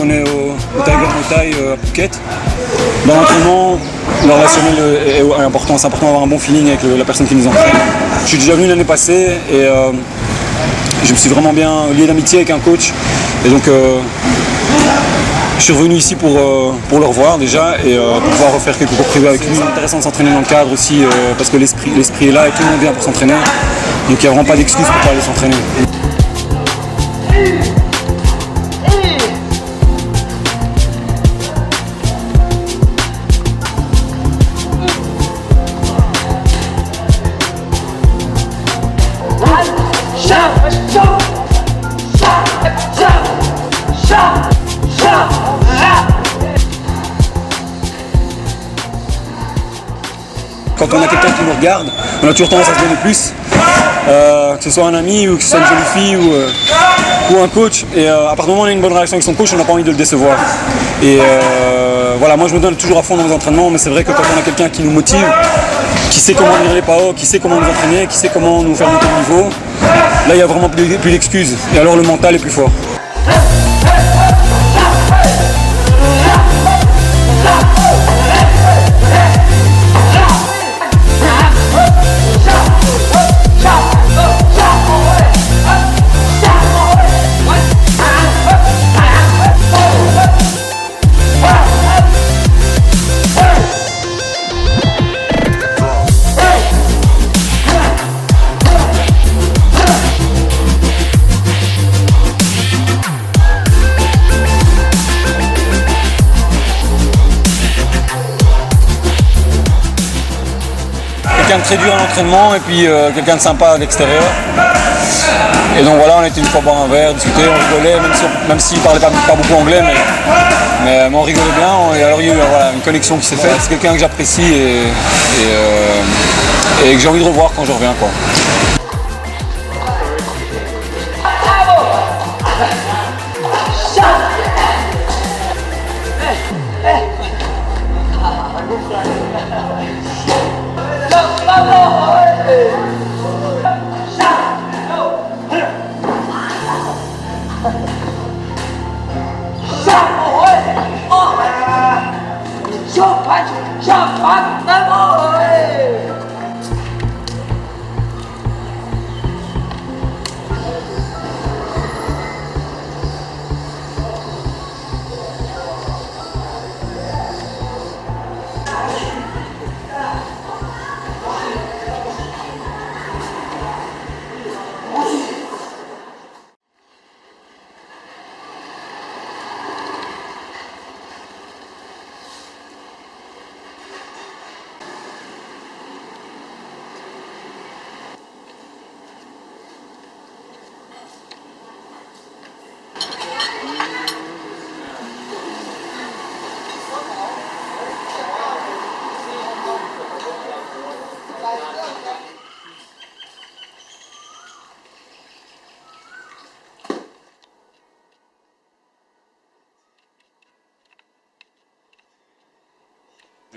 On est au Tiger Muay Thai à Phuket. Dans l'entraînement, le relationnel est important. C'est important d'avoir un bon feeling avec la personne qui nous entraîne. Je suis déjà venu l'année passée et je me suis vraiment bien lié d'amitié avec un coach. Et donc je suis revenu ici pour le revoir déjà et pour pouvoir refaire quelques cours privés avec lui. C'est intéressant de s'entraîner dans le cadre aussi parce que l'esprit est là et tout le monde vient pour s'entraîner. Donc il n'y a vraiment pas d'excuse pour pas aller s'entraîner. Quand on a quelqu'un qui nous regarde, on a toujours tendance à se donner plus, que ce soit un ami ou que ce soit une jolie fille ou un coach. Et à partir du moment où on a une bonne relation avec son coach, on n'a pas envie de le décevoir. Et voilà, moi je me donne toujours à fond dans mes entraînements, mais c'est vrai que quand on a quelqu'un qui nous motive, qui sait comment lire les PAO, qui sait comment nous entraîner, qui sait comment nous faire monter le niveau, là il n'y a vraiment plus d'excuses. Et alors le mental est plus fort. Quelqu'un de très dur à l'entraînement et puis quelqu'un de sympa à l'extérieur. Et donc voilà, on était une fois boire un verre, discuter, on rigolait, même s'il ne parlait pas beaucoup anglais, mais on rigolait bien. Et alors il y a eu une connexion qui s'est faite. C'est quelqu'un que j'apprécie et que j'ai envie de revoir quand je reviens, quoi.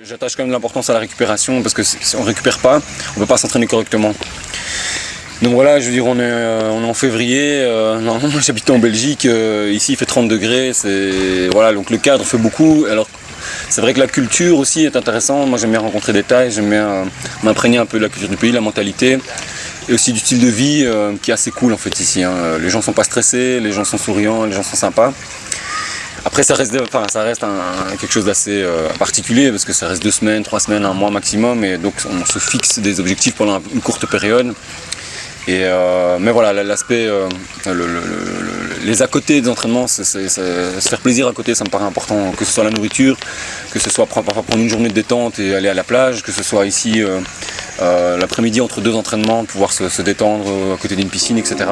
J'attache quand même de l'importance à la récupération parce que si on ne récupère pas, on ne peut pas s'entraîner correctement. Donc voilà, je veux dire, on est en février, normalement moi j'habite en Belgique, ici il fait 30 degrés, voilà, donc le cadre fait beaucoup. Alors c'est vrai que la culture aussi est intéressante, moi j'aime bien rencontrer des Thaïs, j'aime bien m'imprégner un peu de la culture du pays, la mentalité. Et aussi du style de vie qui est assez cool en fait ici. Les gens ne sont pas stressés, les gens sont souriants, les gens sont sympas. Après ça reste quelque chose d'assez particulier parce que ça reste 2 semaines, 3 semaines, 1 mois maximum et donc on se fixe des objectifs pendant une courte période. Mais voilà, l'aspect, les à côté des entraînements, se faire plaisir à côté, ça me paraît important, que ce soit la nourriture, que ce soit parfois prendre une journée de détente et aller à la plage, que ce soit ici l'après-midi entre 2 entraînements, pouvoir se détendre à côté d'une piscine, etc.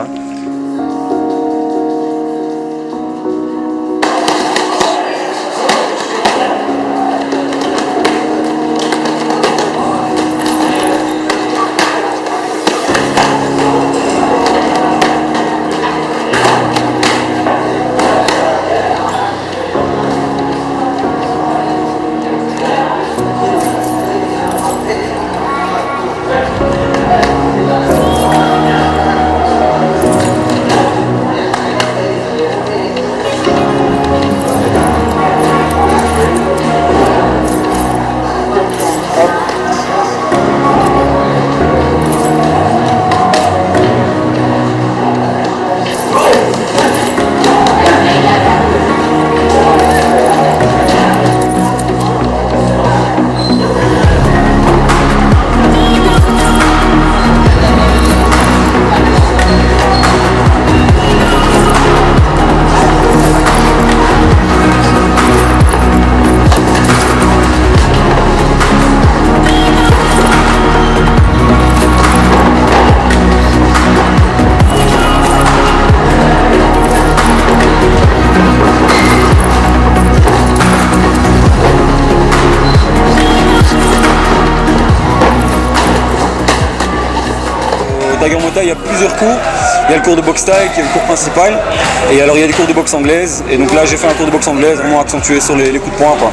Tiger Muay Thai, il y a plusieurs cours. Il y a le cours de boxe thaï qui est le cours principal. Et alors il y a des cours de boxe anglaise. Et donc là j'ai fait un cours de boxe anglaise vraiment accentué sur les coups de poing, quoi.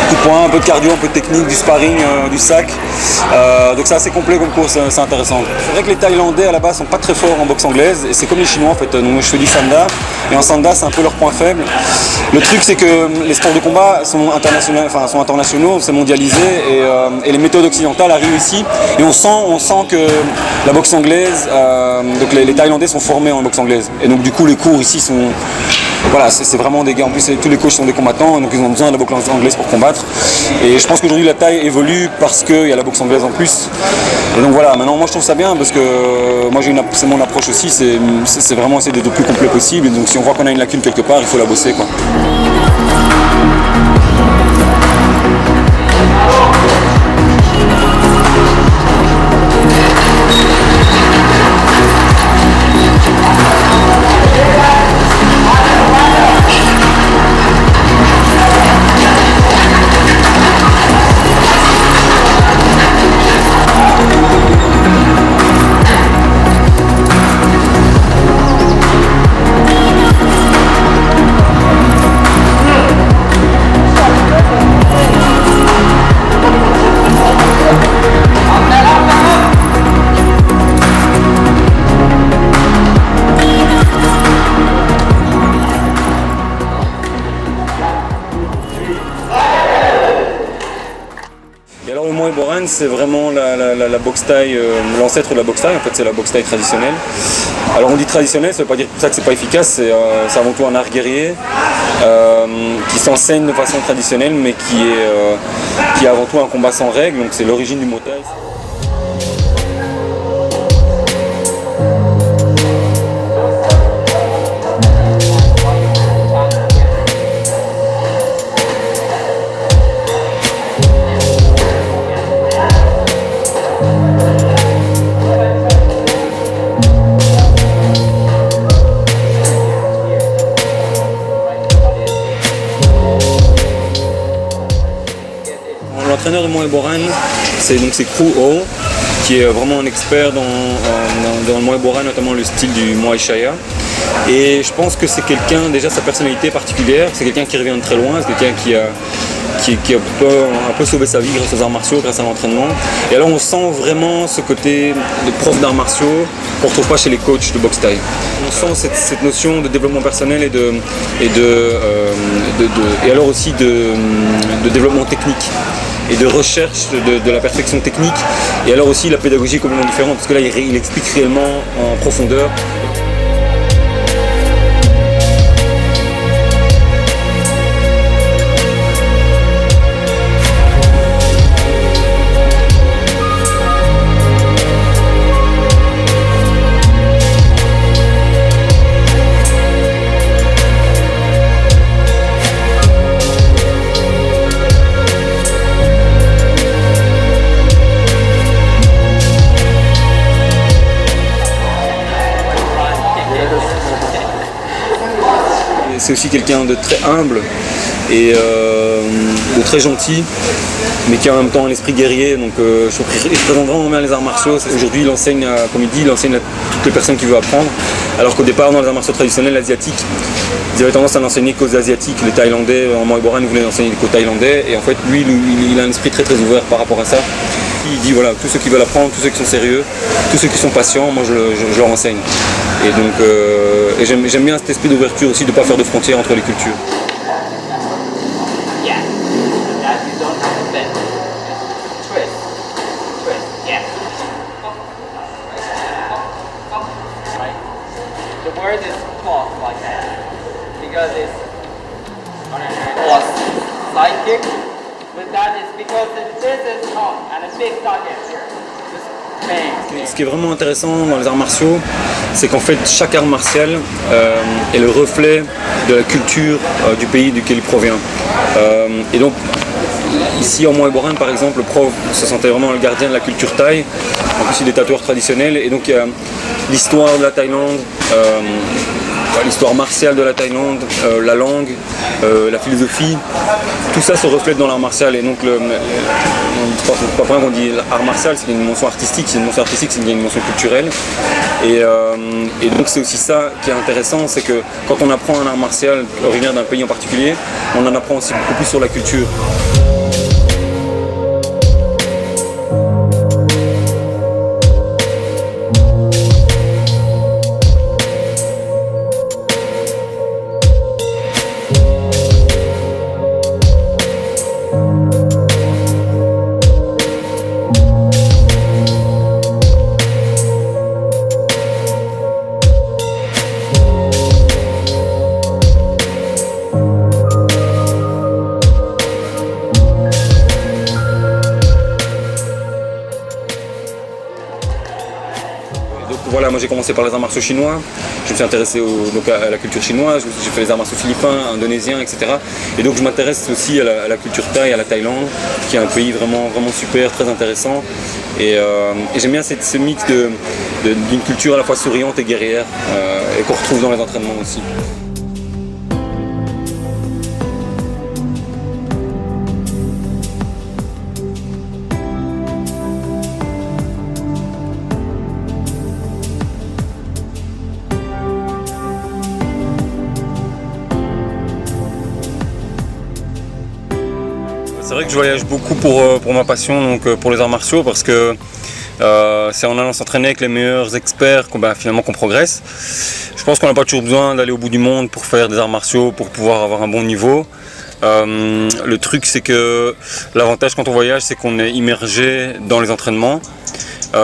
Coups de poing, un peu de cardio, un peu de technique, du sparring, du sac. Donc c'est assez complet comme cours, c'est intéressant. C'est vrai que les Thaïlandais à la base sont pas très forts en boxe anglaise. Et c'est comme les Chinois en fait. Donc moi je fais du sanda. Et en sanda c'est un peu leur point faible. Le truc c'est que les sports de combat sont internationaux, c'est mondialisé. Et les méthodes occidentales arrivent ici. Et on sent que la boxe anglaise, donc les Thaïlandais sont formés en boxe anglaise. Et donc du coup les cours ici sont... Voilà, c'est vraiment des gars, en plus tous les coachs sont des combattants, donc ils ont besoin de la boxe anglaise pour combattre. Et je pense qu'aujourd'hui la Thaï évolue parce qu'il y a la boxe anglaise en plus. Et donc voilà, maintenant moi je trouve ça bien parce que moi c'est mon approche aussi, c'est vraiment essayer d'être le plus complet possible. Et donc si on voit qu'on a une lacune quelque part, il faut la bosser, quoi. C'est vraiment la boxe thaï, l'ancêtre de la boxe thaï, en fait c'est la boxe thaï traditionnelle. Alors on dit traditionnelle, ça ne veut pas dire pour ça que c'est pas efficace, c'est avant tout un art guerrier qui s'enseigne de façon traditionnelle mais qui est avant tout un combat sans règles, donc c'est l'origine du Muay Thai. L'entraîneur de Muay Boran, c'est Kru Oh, qui est vraiment un expert dans le Muay Boran, notamment le style du Muay Chaya. Et je pense que c'est quelqu'un, déjà sa personnalité particulière, c'est quelqu'un qui revient de très loin, c'est quelqu'un qui a un peu sauvé sa vie grâce aux arts martiaux, grâce à l'entraînement. Et alors on sent vraiment ce côté de prof d'arts martiaux qu'on ne retrouve pas chez les coachs de boxe thaï. On sent cette notion de développement personnel et alors aussi de développement technique et de recherche de la perfection technique, et alors aussi la pédagogie est complètement différente, parce que là il explique réellement en profondeur. c'est aussi quelqu'un de très humble et de très gentil, mais qui a en même temps un esprit guerrier. Donc je trouve qu'il représente vraiment bien les arts martiaux. Aujourd'hui, il enseigne, comme il dit, il enseigne à toutes les personnes qui veulent apprendre. Alors qu'au départ, dans les arts martiaux traditionnels asiatiques, ils avaient tendance à n'enseigner qu'aux Asiatiques, les Thaïlandais. En Muay Boran, ils voulaient enseigner qu'aux Thaïlandais. Et en fait, lui, il a un esprit très très ouvert par rapport à ça. Il dit voilà, tous ceux qui veulent apprendre, tous ceux qui sont sérieux, tous ceux qui sont patients, moi je leur enseigne. Et donc j'aime bien cet esprit d'ouverture aussi, de ne pas faire de frontières entre les cultures. Ce qui est vraiment intéressant dans les arts martiaux, c'est qu'en fait chaque art martial est le reflet de la culture du pays duquel il provient. Et donc ici en Muay Boran par exemple, le prof se sentait vraiment le gardien de la culture thaï. En plus il est tatoueur traditionnel et donc il y a l'histoire de la Thaïlande, l'histoire martiale de la Thaïlande, la langue, la philosophie, tout ça se reflète dans l'art martial. Et donc, pas pour rien qu'on dit art martial, c'est une dimension artistique, c'est une dimension culturelle. Et donc c'est aussi ça qui est intéressant, c'est que quand on apprend un art martial originaire d'un pays en particulier, on en apprend aussi beaucoup plus sur la culture. Voilà, moi j'ai commencé par les arts martiaux chinois, je me suis intéressé à la culture chinoise, j'ai fait les arts martiaux philippins, indonésiens, etc. Et donc je m'intéresse aussi à la culture thaï, à la Thaïlande, qui est un pays vraiment, vraiment super, très intéressant. Et j'aime bien ce mix d'une culture à la fois souriante et guerrière, et qu'on retrouve dans les entraînements aussi. C'est vrai que je voyage beaucoup pour ma passion, donc pour les arts martiaux, parce que c'est en allant s'entraîner avec les meilleurs experts finalement qu'on progresse. Je pense qu'on n'a pas toujours besoin d'aller au bout du monde pour faire des arts martiaux, pour pouvoir avoir un bon niveau. Le truc, c'est que l'avantage quand on voyage, c'est qu'on est immergé dans les entraînements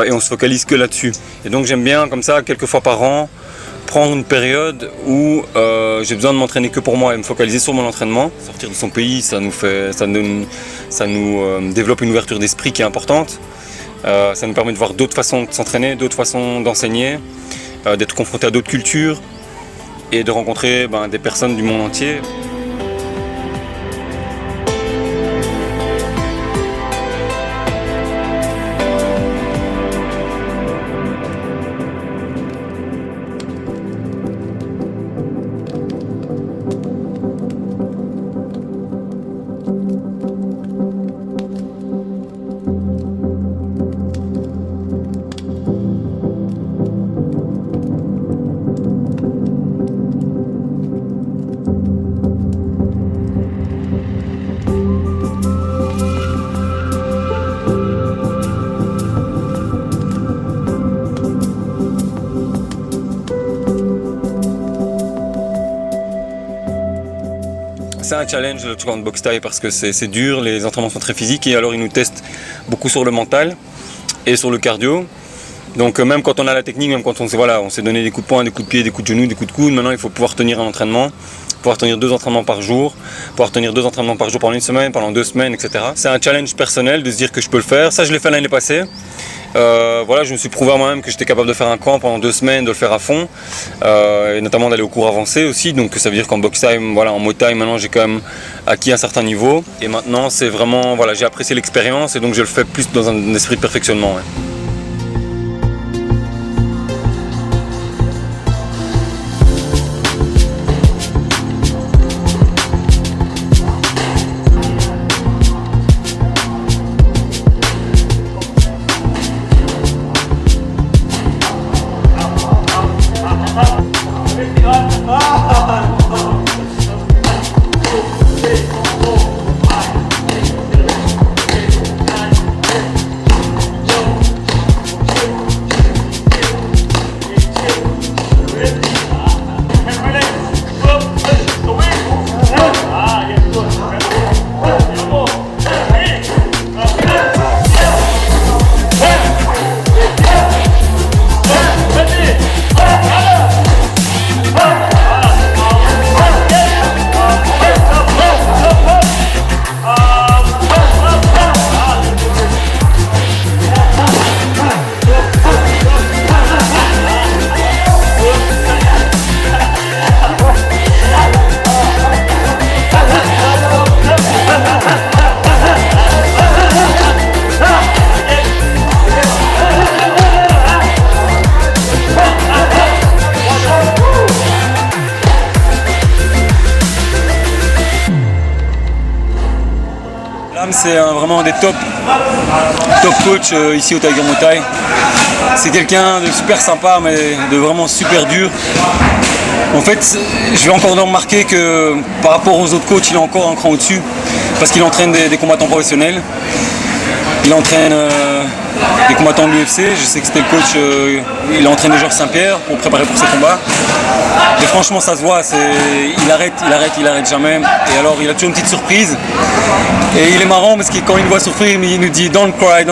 et on se focalise que là-dessus. Et donc j'aime bien comme ça, quelques fois par an, prendre une période où j'ai besoin de m'entraîner que pour moi et me focaliser sur mon entraînement. Sortir de son pays, ça nous développe une ouverture d'esprit qui est importante. Ça nous permet de voir d'autres façons de s'entraîner, d'autres façons d'enseigner, d'être confronté à d'autres cultures et de rencontrer des personnes du monde entier. C'est un challenge le camp de boxe thaï parce que c'est dur, les entraînements sont très physiques et alors ils nous testent beaucoup sur le mental et sur le cardio. Donc même quand on a la technique, même quand on s'est donné des coups de poing, des coups de pied, des coups de genoux, des coups de coude, maintenant il faut pouvoir tenir un entraînement, pouvoir tenir 2 entraînements par jour, pendant une semaine, pendant 2 semaines, etc. C'est un challenge personnel de se dire que je peux le faire. Ça je l'ai fait l'année passée. Je me suis prouvé à moi-même que j'étais capable de faire un camp pendant 2 semaines, de le faire à fond, et notamment d'aller au cours avancé aussi. Donc ça veut dire qu'en boxe thaï, en Muay Thai, maintenant j'ai quand même acquis un certain niveau. Et maintenant c'est vraiment, j'ai apprécié l'expérience et donc je le fais plus dans un esprit de perfectionnement. Ouais. c'est vraiment des top coach ici au Tiger Muay Thai. C'est quelqu'un de super sympa, mais de vraiment super dur. En fait, je vais encore remarquer que par rapport aux autres coachs, il est encore un cran au-dessus, parce qu'il entraîne des combattants professionnels. Il entraîne des combattants de l'UFC. Je sais que c'était le coach, il entraîne Georges Saint-Pierre pour préparer pour ses combats. Et franchement, ça se voit, il arrête jamais. Et alors, il a toujours une petite surprise. Et il est marrant parce que quand il nous voit souffrir, il nous dit don't cry,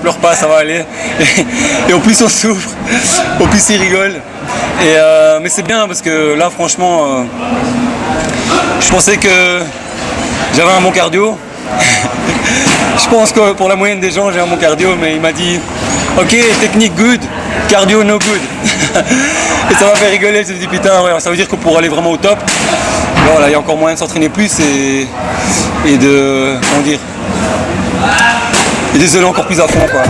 pleure pas, ça va aller. Et au plus on souffre, au plus il rigole. Mais c'est bien parce que là, franchement, je pensais que j'avais un bon cardio. Je pense que pour la moyenne des gens, j'ai un bon cardio, mais il m'a dit ok, technique good, cardio no good. Et ça m'a fait rigoler. Je me suis dit putain, ouais, ça veut dire que pour aller vraiment au top, voilà, il y a encore moyen de s'entraîner plus et de, comment dire, et de se donner encore plus à fond, quoi.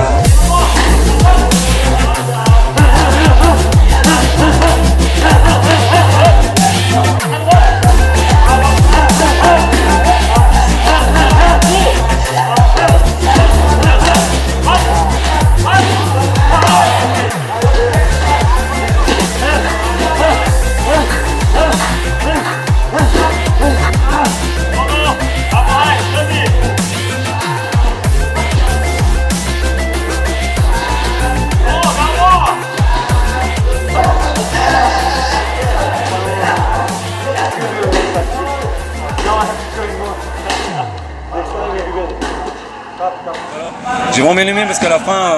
J'ai vraiment bien aimé parce qu'à la fin,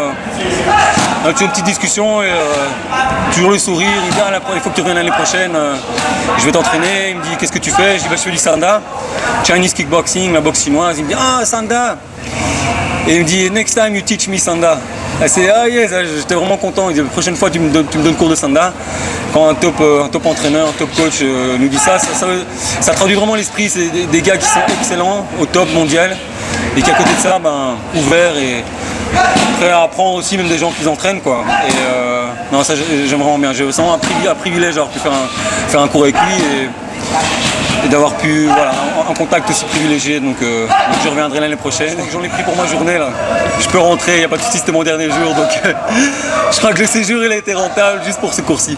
on a eu une petite discussion et toujours le sourire. Il me dit il faut que tu reviennes l'année prochaine, je vais t'entraîner. Il me dit qu'est-ce que tu fais? Je dis je fais du Sanda, Chinese kickboxing, la boxe chinoise. Il me dit ah Sanda. Et il me dit next time you teach me Sanda. C'est yes, j'étais vraiment content. Il dit la prochaine fois tu me donnes cours de Sanda. Quand un top entraîneur, un top coach nous dit ça traduit vraiment l'esprit. C'est des gars qui sont excellents au top mondial et qui à côté de ça, ouverts et prêts à apprendre aussi même des gens qui entraînent, quoi. Et non, ça j'aime vraiment bien. J'ai vraiment un privilège d'avoir pu faire un cours avec lui et d'avoir pu, voilà, un contact aussi privilégié. Donc je reviendrai l'année prochaine. J'en ai pris pour ma journée là. Je peux rentrer, il n'y a pas de souci, c'était mon dernier jour. Donc je crois que le séjour il a été rentable juste pour ce cours-ci.